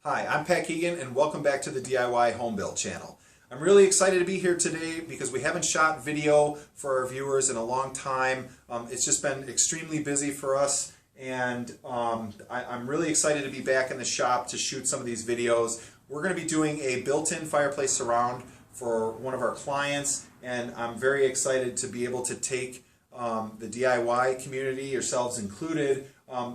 Hi, I'm Pat Keegan and welcome back to the DIY Home Build channel. I'm really excited to be here today because we haven't shot video for our viewers in a long time. It's just been extremely busy for us, and I'm really excited to be back in the shop to shoot some of these videos. We're going to be doing a built-in fireplace surround for one of our clients, and I'm very excited to be able to take the DIY community, yourselves included,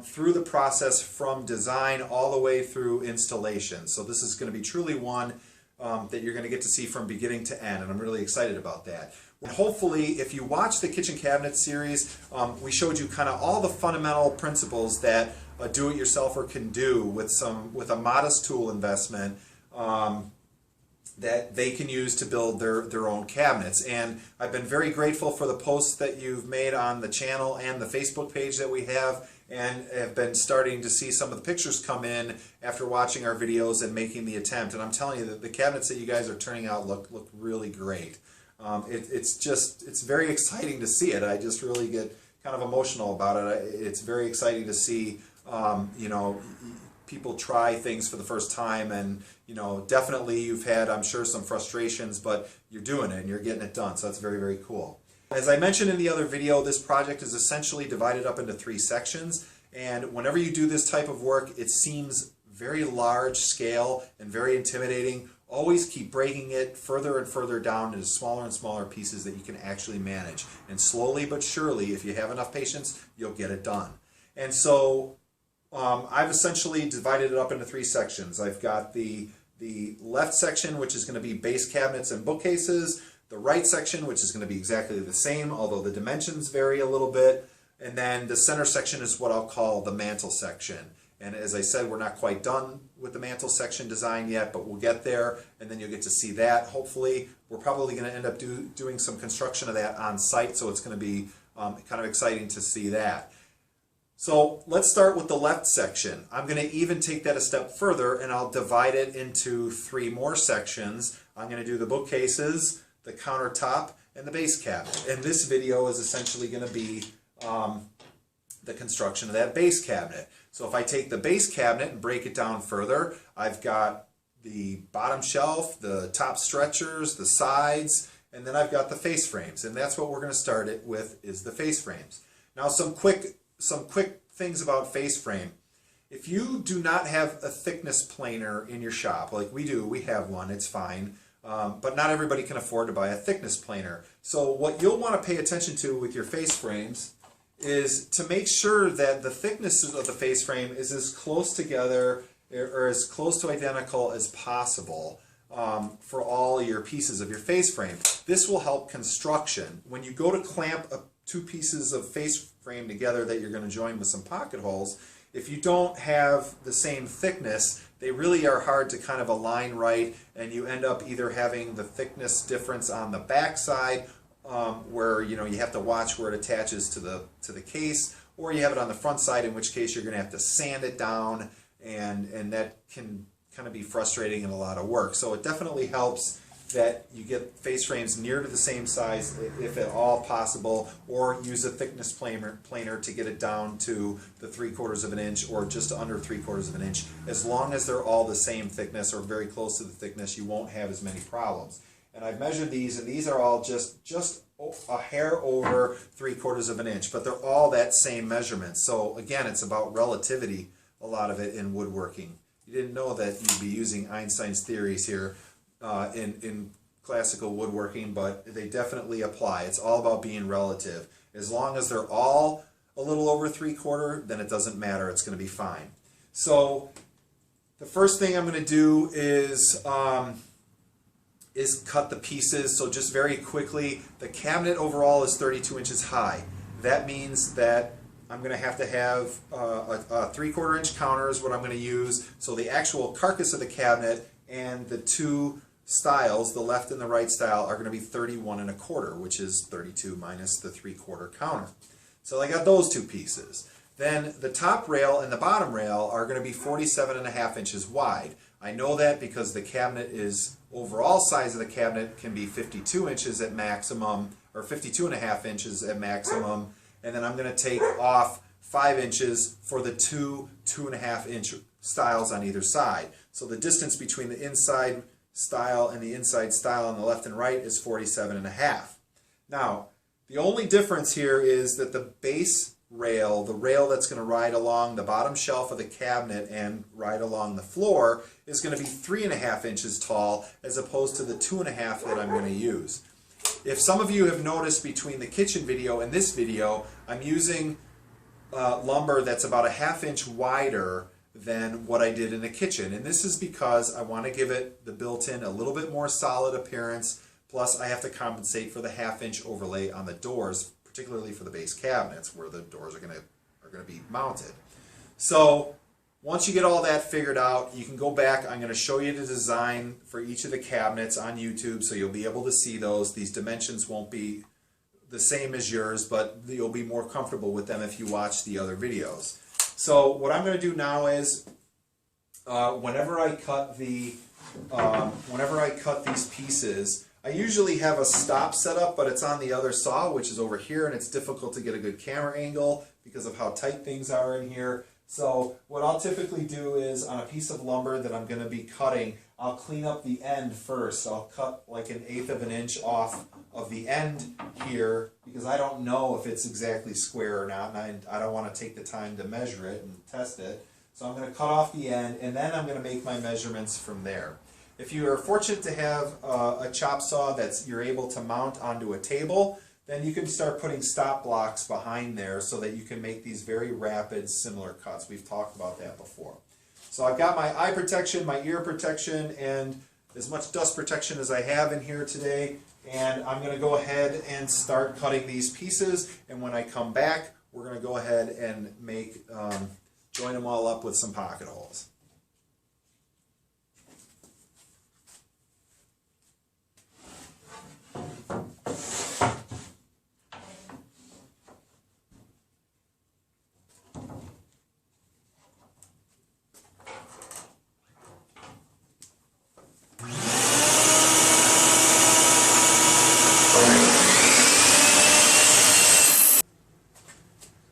through the process from design all the way through installation. So this is going to be truly one that you're going to get to see from beginning to end, and I'm really excited about that. And hopefully, if you watch the kitchen cabinet series, we showed you kind of all the fundamental principles that a do-it-yourselfer can do with a modest tool investment that they can use to build their own cabinets. And I've been very grateful for the posts that you've made on the channel and the Facebook page that we have, and have been starting to see some of the pictures come in after watching our videos and making the attempt. And I'm telling you that the cabinets that you guys are turning out look really great. It's very exciting to see it. I just really get kind of emotional about it. It's very exciting to see people try things for the first time, and definitely you've had, I'm sure, some frustrations, but you're doing it and you're getting it done, so that's very, very cool. As I mentioned in the other video, this project is essentially divided up into 3 sections, and whenever you do this type of work, it seems very large scale and very intimidating. Always keep breaking it further and further down into smaller and smaller pieces that you can actually manage, and slowly but surely, if you have enough patience, you'll get it done. And so I've essentially divided it up into 3 sections. I've got the left section, which is going to be base cabinets and bookcases, the right section, which is going to be exactly the same, although the dimensions vary a little bit, and then the center section is what I'll call the mantle section. And as I said, we're not quite done with the mantle section design yet, but we'll get there, and then you'll get to see that. Hopefully, we're probably going to end up doing some construction of that on site, so it's going to be kind of exciting to see that. So let's start with the left section. I'm going to even take that a step further, and I'll divide it into 3 more sections. I'm going to do the bookcases, the countertop, and the base cabinet. And this video is essentially going to be the construction of that base cabinet. So if I take the base cabinet and break it down further, I've got the bottom shelf, the top stretchers, the sides, and then I've got the face frames. And that's what we're going to start it with, is the face frames. Now some quick things about face frame. If you do not have a thickness planer in your shop, like we do, we have one, it's fine, but not everybody can afford to buy a thickness planer. So what you'll want to pay attention to with your face frames is to make sure that the thickness of the face frame is as close together or as close to identical as possible for all your pieces of your face frame. This will help construction. When you go to clamp 2 pieces of face frame together that you're going to join with some pocket holes, if you don't have the same thickness, they really are hard to kind of align right, and you end up either having the thickness difference on the back side, where you have to watch where it attaches to the case, or you have it on the front side, in which case you're going to have to sand it down, and that can kind of be frustrating and a lot of work. So it definitely helps that you get face frames near to the same size if at all possible, or use a thickness planer to get it down to the 3/4 of an inch or just under 3/4 of an inch. As long as they're all the same thickness or very close to the thickness, you won't have as many problems. And I've measured these, and these are all just a hair over 3/4 of an inch, but they're all that same measurement. So again, it's about relativity, a lot of it in woodworking. You didn't know that you'd be using Einstein's theories here in classical woodworking, but they definitely apply. It's all about being relative. As long as they're all a little over 3/4, then it doesn't matter. It's going to be fine. So the first thing I'm going to do is cut the pieces. So just very quickly, the cabinet overall is 32 inches high. That means that I'm going to have a 3/4 inch counter is what I'm going to use. So the actual carcass of the cabinet and the 2 styles, the left and the right style, are going to be 31 1/4, which is 32 minus the 3/4 counter. So I got those 2 pieces. Then the top rail and the bottom rail are going to be 47 1/2 inches wide. I know that because the cabinet overall size of the cabinet can be 52 inches at maximum, or 52 1/2 inches at maximum, and then I'm going to take off 5 inches for the 2 2.5 inch styles on either side. So the distance between the inside stile and the inside stile on the left and right is 47.5. Now, the only difference here is that the base rail, the rail that's going to ride along the bottom shelf of the cabinet and ride along the floor, is going to be 3.5 inches tall as opposed to the 2.5 that I'm going to use. If some of you have noticed between the kitchen video and this video, I'm using lumber that's about 1/2 inch wider than what I did in the kitchen. And this is because I want to give it the built-in a little bit more solid appearance, plus I have to compensate for the 1/2 inch overlay on the doors, particularly for the base cabinets where the doors are going to be mounted. So once you get all that figured out, you can go back. I'm going to show you the design for each of the cabinets on YouTube, so you'll be able to see those. These dimensions won't be the same as yours, but you'll be more comfortable with them if you watch the other videos. So what I'm going to do now is, whenever I cut these pieces, I usually have a stop set up, but it's on the other saw, which is over here, and it's difficult to get a good camera angle because of how tight things are in here. So what I'll typically do is, on a piece of lumber that I'm going to be cutting, I'll clean up the end first. I'll cut like 1/8 of an inch off of the end here because I don't know if it's exactly square or not, and I don't want to take the time to measure it and test it. So I'm going to cut off the end, and then I'm going to make my measurements from there. If you are fortunate to have a chop saw that you're able to mount onto a table, then you can start putting stop blocks behind there so that you can make these very rapid, similar cuts. We've talked about that before. So I've got my eye protection, my ear protection, and as much dust protection as I have in here today. And I'm going to go ahead and start cutting these pieces. And when I come back, we're going to go ahead and join them all up with some pocket holes.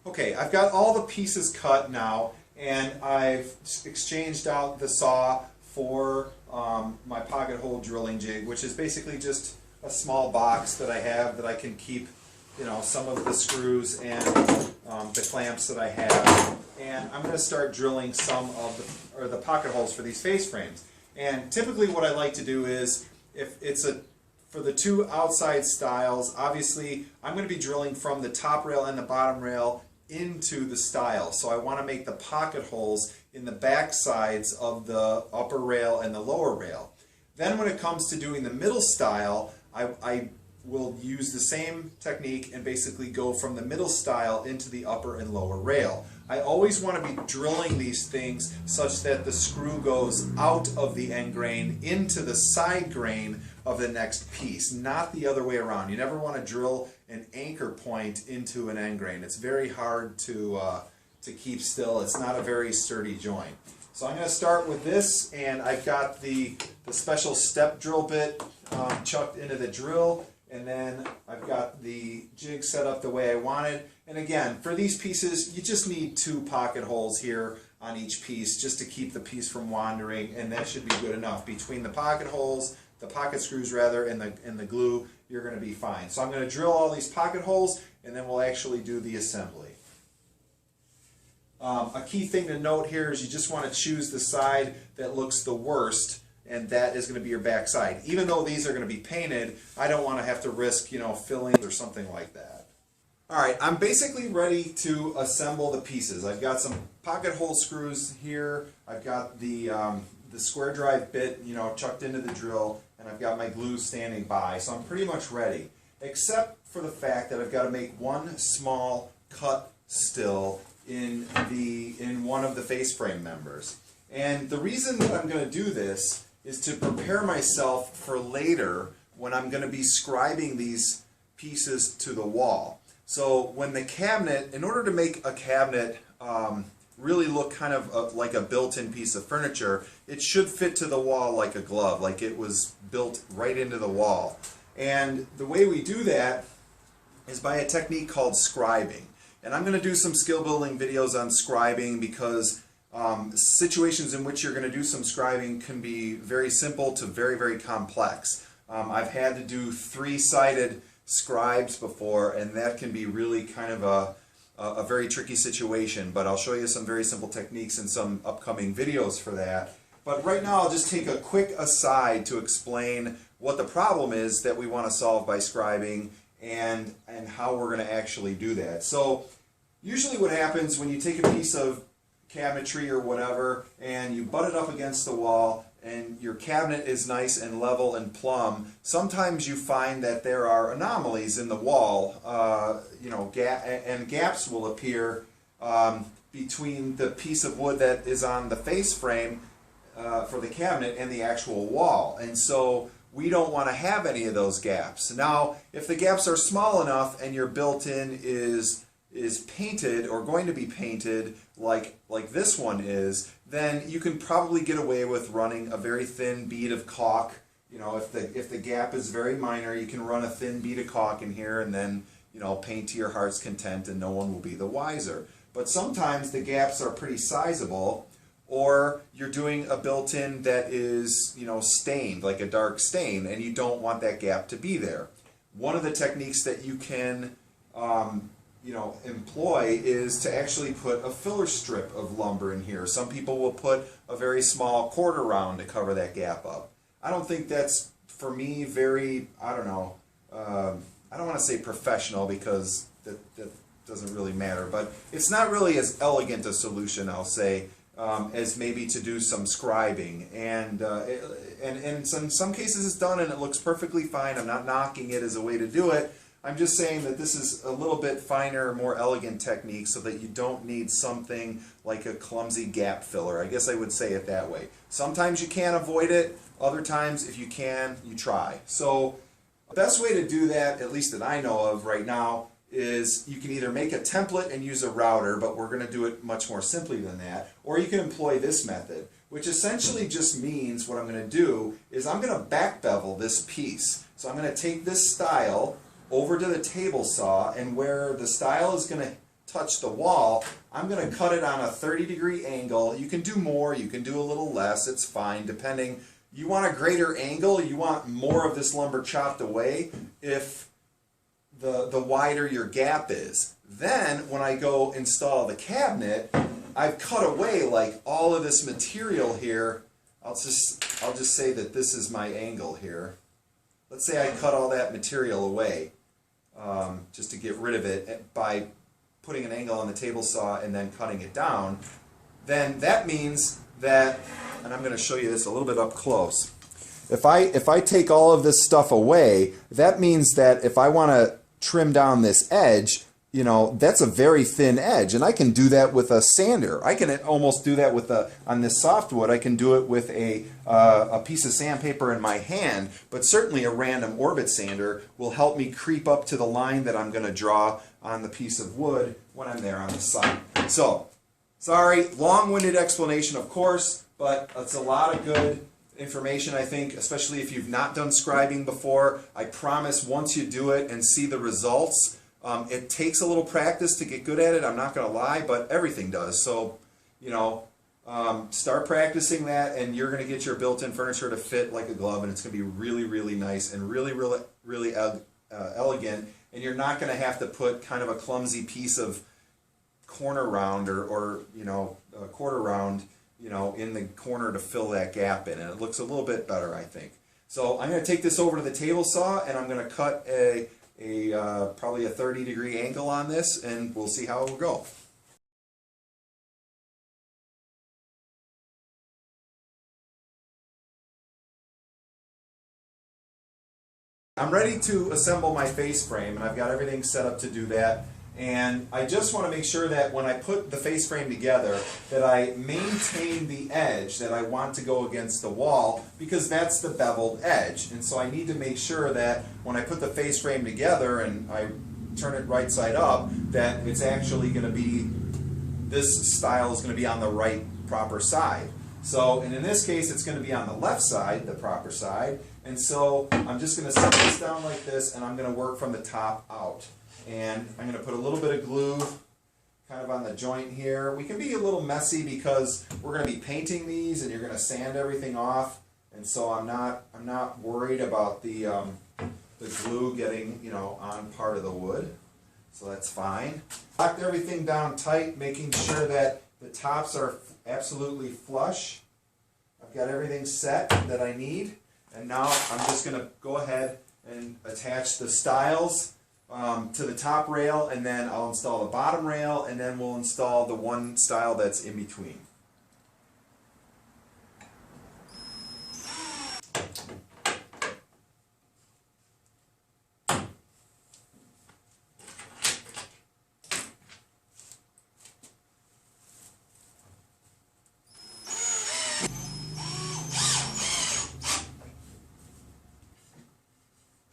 Okay, I've got all the pieces cut now, and I've exchanged out the saw for my pocket hole drilling jig, which is basically just a small box that I have that I can keep, some of the screws and the clamps that I have. And I'm going to start drilling some of the pocket holes for these face frames. And typically what I like to do is, if it's for the two outside stiles, obviously I'm going to be drilling from the top rail and the bottom rail into the stile. So I want to make the pocket holes in the back sides of the upper rail and the lower rail. Then when it comes to doing the middle stile, I will use the same technique and basically go from the middle stile into the upper and lower rail. I always want to be drilling these things such that the screw goes out of the end grain into the side grain of the next piece, not the other way around. You never want to drill an anchor point into an end grain. It's very hard to keep still. It's not a very sturdy joint. So I'm going to start with this, and I've got the special step drill bit chucked into the drill, and then I've got the jig set up the way I want it. And again, for these pieces, you just need 2 pocket holes here on each piece just to keep the piece from wandering, and that should be good enough. Between the pocket holes, the pocket screws rather, and the glue, you're going to be fine. So I'm going to drill all these pocket holes, and then we'll actually do the assembly. A key thing to note here is you just want to choose the side that looks the worst, and that is going to be your back side. Even though these are going to be painted, I don't want to have to risk, filling or something like that. Alright, I'm basically ready to assemble the pieces. I've got some pocket hole screws here, I've got the square drive bit, chucked into the drill, and I've got my glue standing by, so I'm pretty much ready. Except for the fact that I've got to make one small cut still in one of the face frame members. And the reason that I'm going to do this is to prepare myself for later when I'm going to be scribing these pieces to the wall. So when the cabinet, in order to make a cabinet really look kind of like a built-in piece of furniture, it should fit to the wall like a glove, like it was built right into the wall. And the way we do that is by a technique called scribing. And I'm going to do some skill building videos on scribing because Situations in which you're going to do some scribing can be very simple to very, very complex. I've had to do three-sided scribes before, and that can be really kind of a very tricky situation, but I'll show you some very simple techniques in some upcoming videos for that. But right now I'll just take a quick aside to explain what the problem is that we want to solve by scribing and how we're going to actually do that. So usually what happens when you take a piece of cabinetry or whatever and you butt it up against the wall and your cabinet is nice and level and plumb, sometimes you find that there are anomalies in the wall, and gaps will appear between the piece of wood that is on the face frame for the cabinet and the actual wall. And so we don't want to have any of those gaps. Now, if the gaps are small enough and your built-in is painted or going to be painted like this one is, then you can probably get away with running a very thin bead of caulk. You know, if the gap is very minor, you can run a thin bead of caulk in here and then, you know, paint to your heart's content and no one will be the wiser. But sometimes the gaps are pretty sizable, or you're doing a built-in that is, you know, stained, like a dark stain, and you don't want that gap to be there. One of the techniques that you can employ is to actually put a filler strip of lumber in here. Some people will put a very small quarter round to cover that gap up. I don't think that's, for me, very, I don't want to say professional because that doesn't really matter, but it's not really as elegant a solution, I'll say, as maybe to do some scribing. And in some cases it's done and it looks perfectly fine. I'm not knocking it as a way to do it. I'm just saying that this is a little bit finer, more elegant technique so that you don't need something like a clumsy gap filler. I guess I would say it that way. Sometimes you can't avoid it. Other times, if you can, you try. So the best way to do that, at least that I know of right now, is you can either make a template and use a router, but we're going to do it much more simply than that, or you can employ this method, which essentially just means what I'm going to do is I'm going to back bevel this piece. So I'm going to take this style over to the table saw, and where the style is going to touch the wall, I'm going to cut it on a 30-degree angle. You can do more, you can do a little less, it's fine, depending. You want a greater angle, you want more of this lumber chopped away if the wider your gap is. Then, when I go install the cabinet, I've cut away like all of this material here. I'll just say that this is my angle here. Let's say I cut all that material away. Just to get rid of it by putting an angle on the table saw and then cutting it down, then that means that, and I'm going to show you this a little bit up close, if I take all of this stuff away, that means that if I want to trim down this edge, you know, that's a very thin edge, and I can do that with a sander. I can almost do that with on this softwood. I can do it with a piece of sandpaper in my hand, but certainly a random orbit sander will help me creep up to the line that I'm going to draw on the piece of wood when I'm there on the site. So, sorry, long-winded explanation, of course, but it's a lot of good information, I think, especially if you've not done scribing before. I promise once you do it and see the results, it takes a little practice to get good at it, I'm not going to lie, but everything does. So, you know, start practicing that and you're going to get your built-in furniture to fit like a glove, and it's going to be really, really nice and really, really, really elegant, and you're not going to have to put kind of a clumsy piece of corner round or you know, a quarter round, you know, in the corner to fill that gap in, and it looks a little bit better, I think. So I'm going to take this over to the table saw and I'm going to cut probably a 30-degree angle on this, and we'll see how it will go. I'm ready to assemble my face frame, and I've got everything set up to do that. And I just want to make sure that when I put the face frame together that I maintain the edge that I want to go against the wall, because that's the beveled edge. And so I need to make sure that when I put the face frame together and I turn it right side up, that it's actually going to be, this style is going to be on the right proper side. So, and in this case it's going to be on the left side, the proper side. And so I'm just going to set this down like this, and I'm going to work from the top out. And I'm going to put a little bit of glue kind of on the joint here. We can be a little messy because we're going to be painting these and you're going to sand everything off, and so I'm not worried about the glue getting, you know, on part of the wood, so that's fine. Locked everything down tight, making sure that the tops are absolutely flush. I've got everything set that I need, and now I'm just going to go ahead and attach the stiles to the top rail, and then I'll install the bottom rail, and then we'll install the one stile that's in between.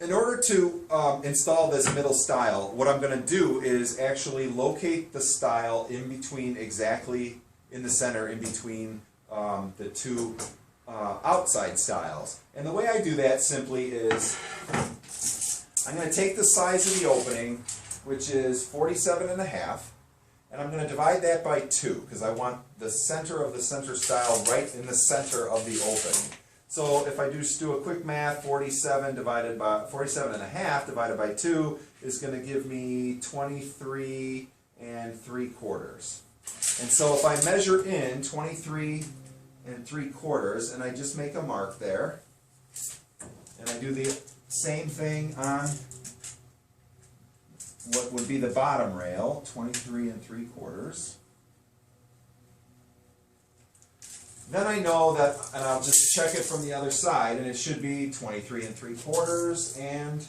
In order to install this middle stile, what I'm going to do is actually locate the stile in between, exactly in the center, in between the two outside stiles. And the way I do that simply is I'm going to take the size of the opening, which is 47.5, and I'm going to divide that by 2 because I want the center of the center stile right in the center of the opening. So if I just do a quick math, 47.5 divided by 2 is going to give me 23 3/4. And so if I measure in 23 3/4 and I just make a mark there, and I do the same thing on what would be the bottom rail, 23 3/4. Then I know that, and I'll just check it from the other side, and it should be 23 3/4 and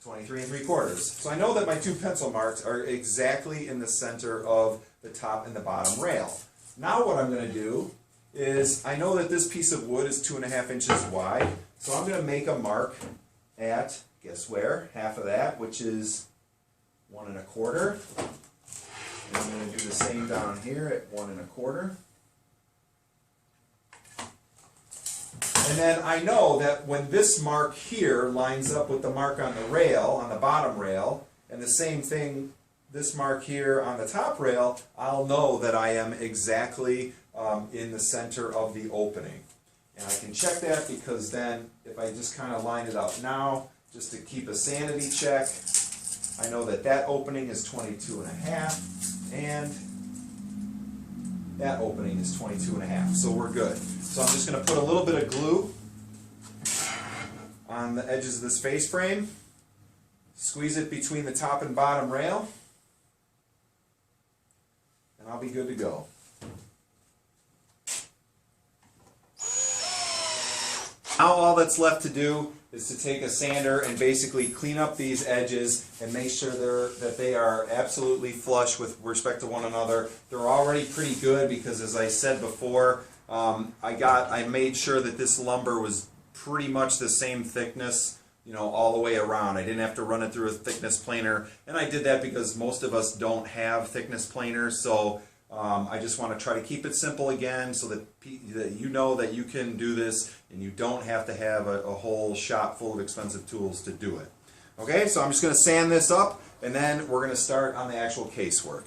23 3/4. So I know that my 2 pencil marks are exactly in the center of the top and the bottom rail. Now what I'm going to do is, I know that this piece of wood is 2.5 inches wide, so I'm going to make a mark at, guess where, half of that, which is 1 1/4. And I'm going to do the same down here at 1 1/4. And then I know that when this mark here lines up with the mark on the rail, on the bottom rail, and the same thing, this mark here on the top rail, I'll know that I am exactly in the center of the opening. And I can check that because then if I just kind of line it up now, just to keep a sanity check, I know that that opening is 22.5 and that opening is 22.5, so we're good. So I'm just going to put a little bit of glue on the edges of this face frame, squeeze it between the top and bottom rail, and I'll be good to go. Now all that's left to do is to take a sander and basically clean up these edges and make sure that they are absolutely flush with respect to one another. They're already pretty good because, as I said before, I made sure that this lumber was pretty much the same thickness, you know, all the way around. I didn't have to run it through a thickness planer, and I did that because most of us don't have thickness planers, so I just want to try to keep it simple again so that you know that you can do this and you don't have to have a whole shop full of expensive tools to do it. Okay, so I'm just going to sand this up and then we're going to start on the actual casework.